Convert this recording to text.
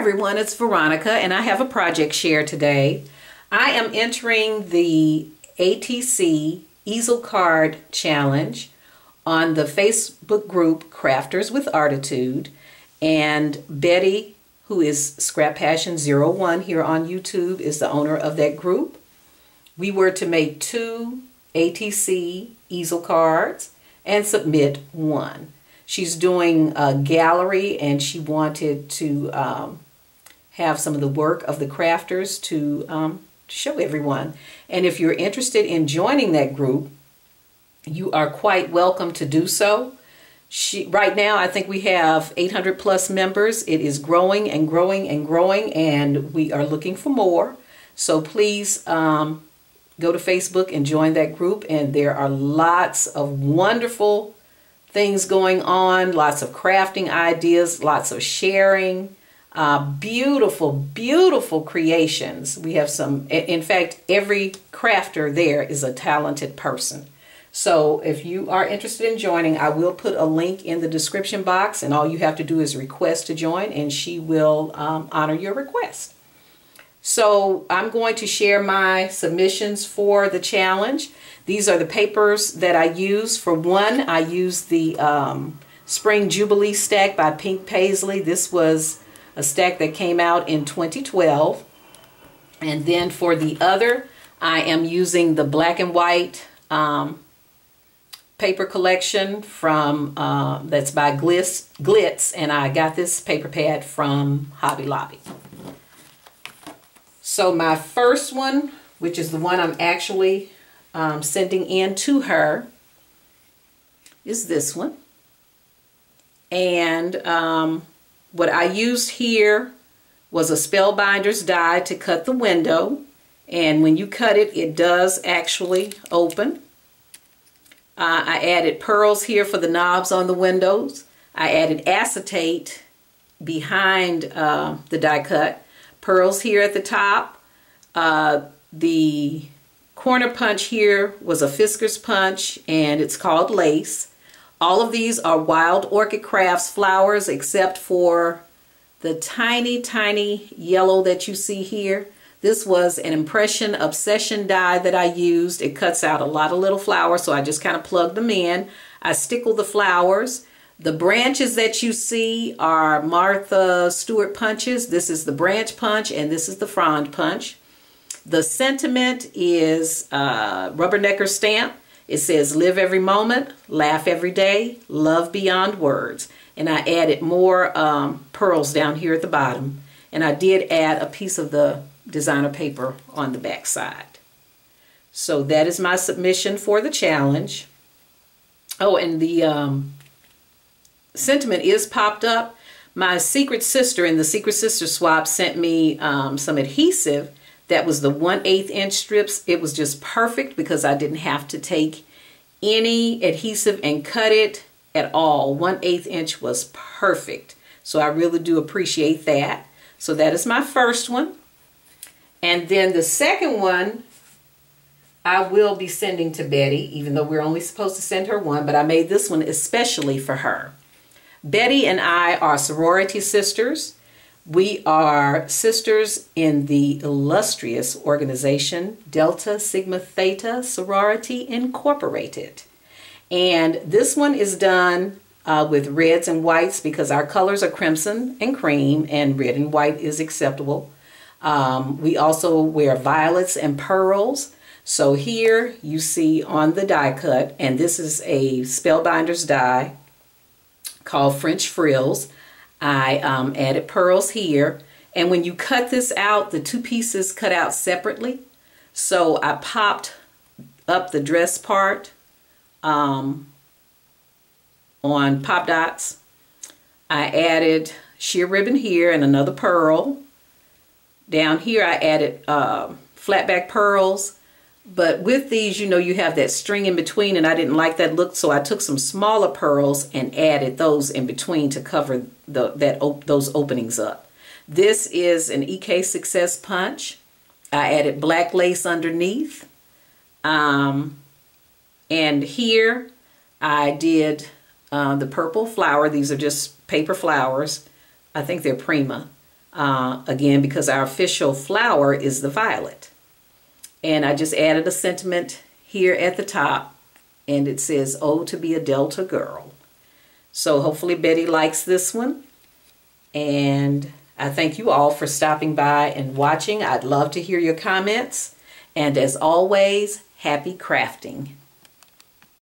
everyone, it's Veronica and I have a project share today. I am entering the ATC Easel Card Challenge on the Facebook group Crafters with Artitude, and Betty, who is Scrap Passion 01 here on YouTube, is the owner of that group. We were to make 2 ATC easel cards and submit 1. She's doing a gallery and she wanted to have some of the work of the crafters to show everyone. And if you're interested in joining that group, you are quite welcome to do so. Right now, I think we have 800 plus members. It is growing and growing and growing, and we are looking for more. So please go to Facebook and join that group. And there are lots of wonderful things going on, lots of crafting ideas, lots of sharing, beautiful, beautiful creations. We have some, in fact, every crafter there is a talented person. So if you are interested in joining, I will put a link in the description box, and all you have to do is request to join, and she will honor your request. So I'm going to share my submissions for the challenge. These are the papers that I use. For one, I used the Spring Jubilee stack by Pink Paisley. This was a stack that came out in 2012. And then for the other, I am using the black and white paper collection from that's by Glitz, and I got this paper pad from Hobby Lobby. So my first one, which is the one I'm actually sending in to her, is this one. And what I used here was a Spellbinder's die to cut the window. And when you cut it, it does actually open. I added pearls here for the knobs on the windows. I added acetate behind the die cut. Pearls here at the top. The corner punch here was a Fisker's punch, and it's called Lace. All of these are Wild Orchid Crafts flowers, except for the tiny, tiny yellow that you see here. This was an Impression Obsession die that I used. It cuts out a lot of little flowers, so I just kind of plugged them in. I stickle the flowers. The branches that you see are Martha Stewart punches. This is the branch punch, and this is the frond punch. The sentiment is Rubbernecker stamp. It says, live every moment, laugh every day, love beyond words. And I added more pearls down here at the bottom. And I did add a piece of the designer paper on the back side. So that is my submission for the challenge. Oh, and the sentiment is popped up. My Secret Sister in the Secret Sister swap sent me some adhesive. That was the 1/8 inch strips. It was just perfect because I didn't have to take any adhesive and cut it at all. 1/8 inch was perfect. So I really do appreciate that. So that is my first one. And then the second one, I will be sending to Betty, even though we're only supposed to send her one, but I made this one especially for her. Betty and I are sorority sisters. We are sisters in the illustrious organization Delta Sigma Theta Sorority Incorporated. And this one is done with reds and whites because our colors are crimson and cream, and red and white is acceptable. We also wear violets and pearls. So here you see on the die cut, and this is a Spellbinder's die called French Frills. I added pearls here, and when you cut this out, the 2 pieces cut out separately. So I popped up the dress part on pop dots. I added sheer ribbon here and another pearl. Down here I added flat back pearls. But with these, you know, you have that string in between, and I didn't like that look, so I took some smaller pearls and added those in between to cover those openings up. This is an EK Success punch. I added black lace underneath. And here I did the purple flower. These are just paper flowers. I think they're Prima. Again, because our official flower is the violet. And I just added a sentiment here at the top, and it says, "Oh, to be a Delta girl." So hopefully Betty likes this one. And I thank you all for stopping by and watching. I'd love to hear your comments. And as always, happy crafting.